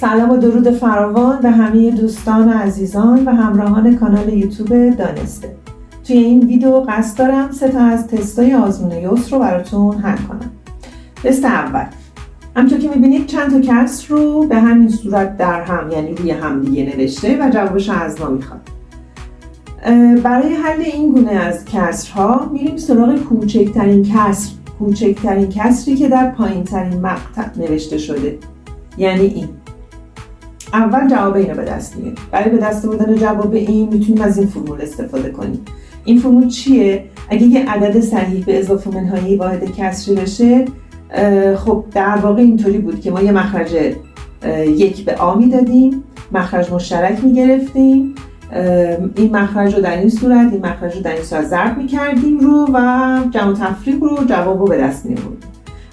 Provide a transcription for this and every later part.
سلام و درود فراوان به همه دوستان و عزیزان و همراهان کانال یوتیوب دانسته. توی این ویدیو قصد دارم 3 از تستای آزمون یوس رو براتون حل کنم. تست اول، همونطور که میبینید چند تا کسر رو به همین صورت در هم، یعنی روی هم دیگه نوشته و جوابش از ما میخواد. برای حل این گونه از کسرها میریم سراغ کوچکترین کسری که در پایین ترین مقطع نوشته شده، یعنی این. اول جواب اینو به دست میاریم. برای به دست آوردن جواب این میتونیم از این فرمول استفاده کنیم. این فرمول چیه؟ اگه یه عدد صحیح به اضافه منهای واحد کسری بشه، خب در واقع اینطوری بود که ما یه مخرج 1 به آ میدادیم، مخرج مشترک میگرفتیم، این مخرج رو در این صورت، این مخرج رو در این صورت ضرب میکردیم رو و جمع و تفریق رو جواب رو به دست می‌آوردیم.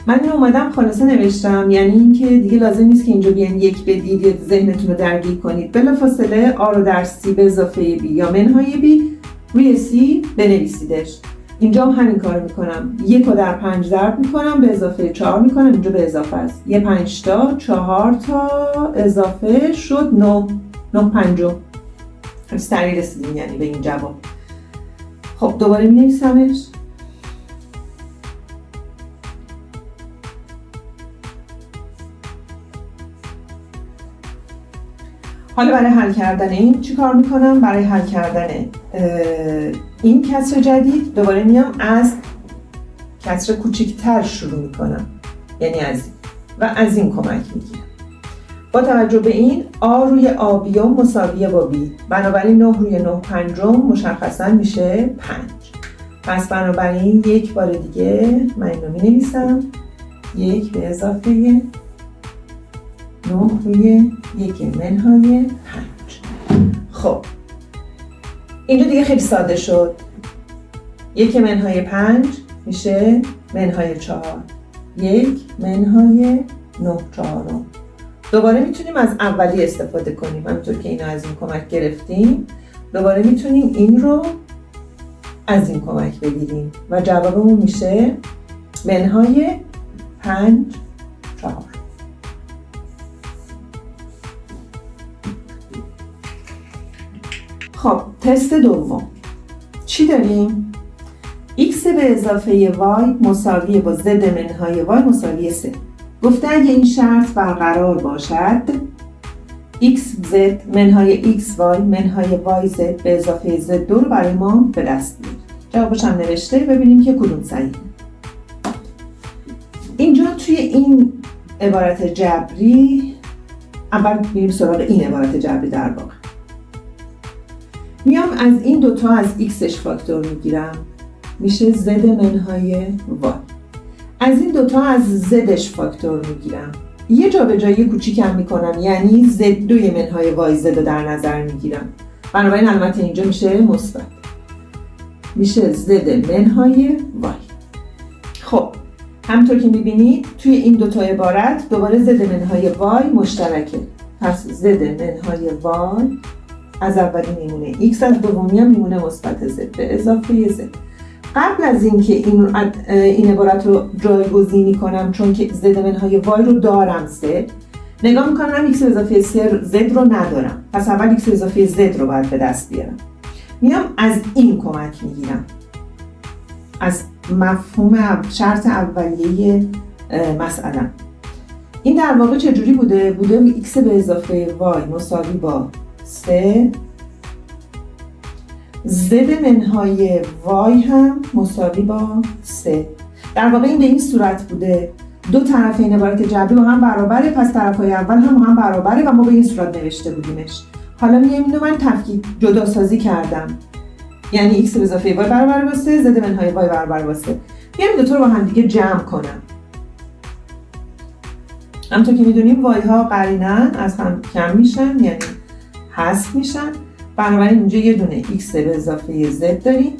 من این اومدم خلاصه نوشتم، یعنی اینکه دیگه لازم نیست که اینجا بیان 1 بدید یا ذهنتون رو درگیر کنید. بلافاصله آ رو در سی به اضافه بی یا منهای بی روی سی بنویسیدش. اینجا هم همین کار میکنم. 1 رو در 5 ضرب میکنم به اضافه 4 میکنم، اینجا به اضافه است. 1 5 تا 4 تا اضافه شد 9 پنجم. سریع رسیدیم یعنی به این جواب. خب دوباره می‌نویسمش. حالا برای حل کردن این چی کار میکنم؟ برای حل کردن این کسر جدید دوباره میام از کسر کوچکتر شروع میکنم، یعنی از این و از این کمک میگیرم. با توجه به این آ روی آ بیوم مساویه با بی، بنابراین 9 روی 9 پنجم مشخصا میشه 5. پس بنابراین یک بار دیگه من اینو می نویسم، 1 به اضافه 9 روی 1 منهای 5. خب اینجا دیگه خیلی ساده شد. 1 منهای 5 میشه منهای 4، 1 منهای 9 چهارم. دوباره میتونیم از اولی استفاده کنیم، همونطور که اینو از این کمک گرفتیم دوباره میتونیم این رو از این کمک بگیریم و جوابمون میشه منهای 5 4. خب تست دوم چی داریم؟ x به اضافه y مساویه با z منهای y مساوی 3. گفته اگه این شرط برقرار باشد xz منهای xy منهای yz به اضافه z2 رو برای ما به دست بیاریم. جوابش هم نوشته، ببینیم که کدوم صحیحه. اینجا توی این عبارت جبری اول میریم سراغ این عبارت جبری. در واقع میام از این دوتا از xش فاکتور میگیرم، میشه z منهای y. از این دوتا از زدش فاکتور میگیرم، یه جابجایی کوچیکم میکنم، یعنی z2 منهای y z رو در نظر میگیرم. بنابراین علامت اینجا میشه مثبت، میشه z منهای y. خب همطور که میبینید توی این دوتا عبارت دوباره z منهای y مشترکه، پس z منهای y از اولی میمونه x، از دومی هم میمونه مثبت z به اضافه z. قبل از اینکه این عبارت رو جایگزینی کنم، چون که z منهای y رو دارم 3، نگاه میکنم x به اضافه 3 z رو ندارم، پس اول x به اضافه z رو باید به دست بیارم. میام از این کمک میگیرم، از مفهوم شرط اولیه مسئله. این در واقع چجوری بوده x به اضافه y مساوی با 3، z منهای y هم مساوی با 3. در واقع این به این صورت بوده، دو طرف این عبارت جبری با هم برابره، پس طرفای اول هم برابره و ما به این صورت نوشته بودیمش. حالا میام اینو من تفکیک جدا سازی کردم، یعنی x به اضافه y برابر با 3، z منهای y برابر با 3. میام این دوتا رو با هم دیگه جمع کنم. همونطور که میدونیم y ها قرینن از هم کم میشن، یعنی حذف میشن. بنابراین اینجا یه دونه x به اضافه z داریم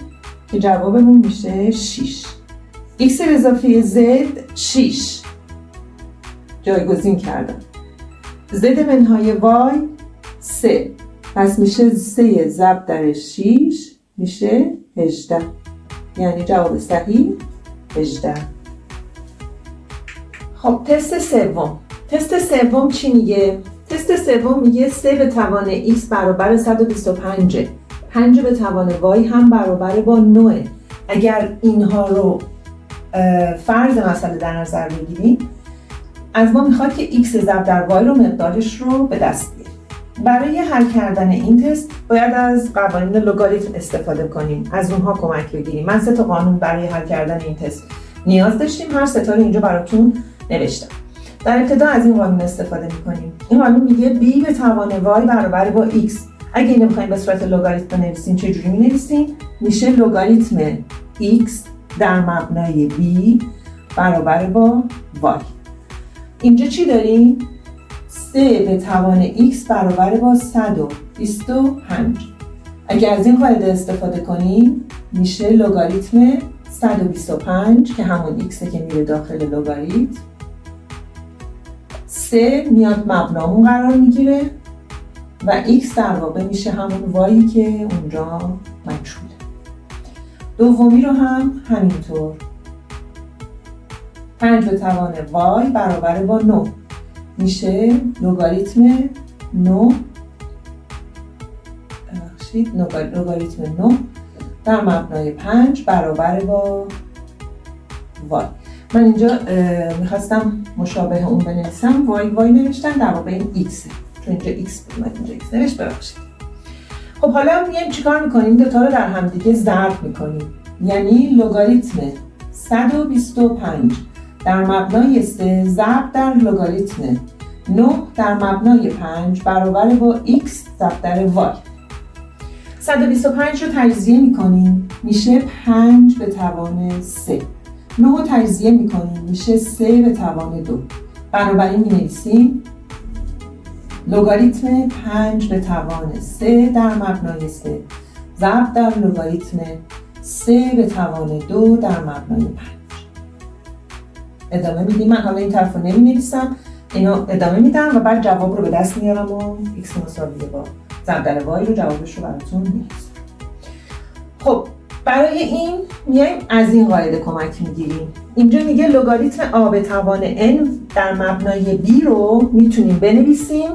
که جوابمون میشه 6. x به اضافه z 6 جایگزین کردم، z منهای y 3، پس میشه 3 ضرب در 6 میشه 18، یعنی جواب صحیح 18. خب تست سوم چی میگه؟ تست تست سوم میگه 3 به توان x برابر 125. 5 به توان y هم برابر با 9. اگر اینها رو فرض مسئله در نظر بگیریم، از ما میخواد که x ضرب در y رو مقدارش رو به دست بیاریم. برای حل کردن این تست باید از قوانین لگاریتم استفاده کنیم، از اونها کمک بگیریم. من 3 تا قانون برای حل کردن این تست نیاز داشتیم، هر 3 تا رو اینجا براتون نوشتم. در ابتدا از این قانون استفاده میکنیم. این قانون میگه b به توان y برابر با x. اگه اینو بخوایم به صورت لگاریتم بنویسیم چجوری مینویسیم؟ میشه لگاریتم x در مبنای b برابر با y. اینجا چی داریم؟ 3 به توان x برابر با 125. اگه از این قاعده استفاده کنیم میشه لگاریتم 125 که همون x که میره داخل لگاریتم، 3 میاد مبنامون قرار میگیره و x در واقع میشه همون y که اونجا مجهوله. دومی رو هم همینطور، 5 به توان y برابر با 9 میشه لگاریتم 9 در مبنای 5 برابر با y. من اینجا میخواستم مشابه اون بنویسم، y نوشتم، در واقع این x، چون اینجا x بود من اینجا x نوشت، ببخشید. خب حالا میایم چیکار میکنیم؟ دوتا رو در هم دیگه ضرب میکنیم، یعنی لگاریتم 125 در مبنای 3 ضرب در لگاریتم 9 در مبنای 5 برابر با x ضرب در y. 125 رو تجزیه میکنیم میشه 5 به توان 3. 9 رو تجزیه میکنیم میشه 3 به توان 2. بنابراین مینویسیم لگاریتم 5 به توان 3 در مبنای 3 ضرب در لگاریتم 3 به توان 2 در مبنای 5. ادامه میدیم. من حالا این طرف رو نمی‌نویسم، اینو ادامه میدم و بعد جواب رو به دست میارم و x مساوی با ضرب در y رو جوابش رو براتون می‌نویسم. خب برای این میایم از این قاعده کمک میگیریم. اینجا میگه لگاریتم a به توان n در مبنای b رو میتونیم بنویسیم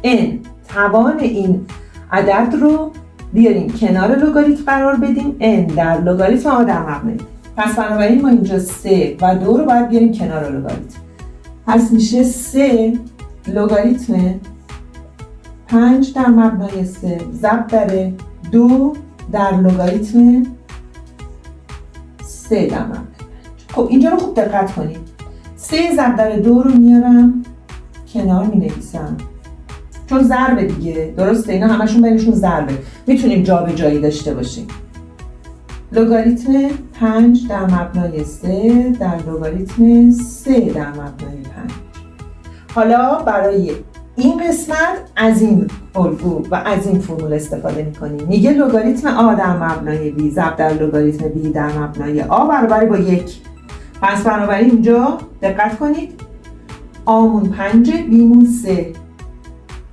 n توان این عدد رو بیاریم کنار لگاریتم قرار بدیم n در لگاریتم a در مبنای. پس بنابراین ما اینجا 3 و 2 رو باید بیاریم کنار لگاریتم. پس میشه 3 لگاریتم 5 در مبنای 3 ضرب در 2 در لگاریتم 3 در مبنای 5. خب اینجا رو خوب دقت کنید. 3 ضرب در 2 رو میارم کنار مینویسم، چون ضربه دیگه، درسته؟ اینا همشون بینشون ضربه، میتونیم جابجایی داشته باشیم. لگاریتم 5 در مبنای 3 در لگاریتم 3 در مبنای 5. حالا برای این قسمت از این الگو و از این فرمول استفاده میکنیم. میگه لگاریتم a در مبنای b ضرب در لگاریتم b در مبنای a برابر با 1. پس بنابراین اینجا دقت کنید، آمون 5 بیمون 3.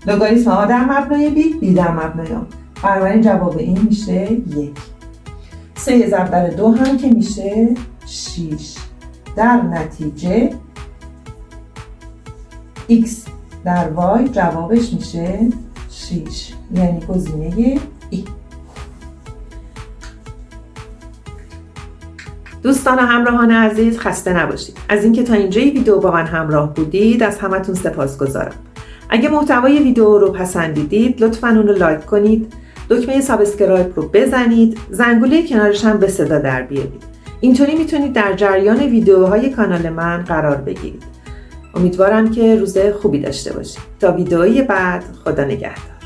لگاریتم a در مبنای b در مبنای a. بنابراین جواب این میشه 1. 3 ضرب در 2 هم که میشه 6. در نتیجه x در y جوابش میشه 6، یعنی گزینه ای. دوستان همراهان عزیز، خسته نباشید. از اینکه تا اینجای ویدیو با من همراه بودید از همتون سپاسگزارم. اگه محتوای ویدیو رو پسندیدید لطفاً اون رو لایک کنید، دکمه سابسکرایب رو بزنید، زنگوله کنارش هم به صدا در بیارید. اینطوری میتونید در جریان ویدیوهای کانال من قرار بگیرید. امیدوارم که روز خوبی داشته باشید. تا ویدیوی بعد، خدا نگهدار.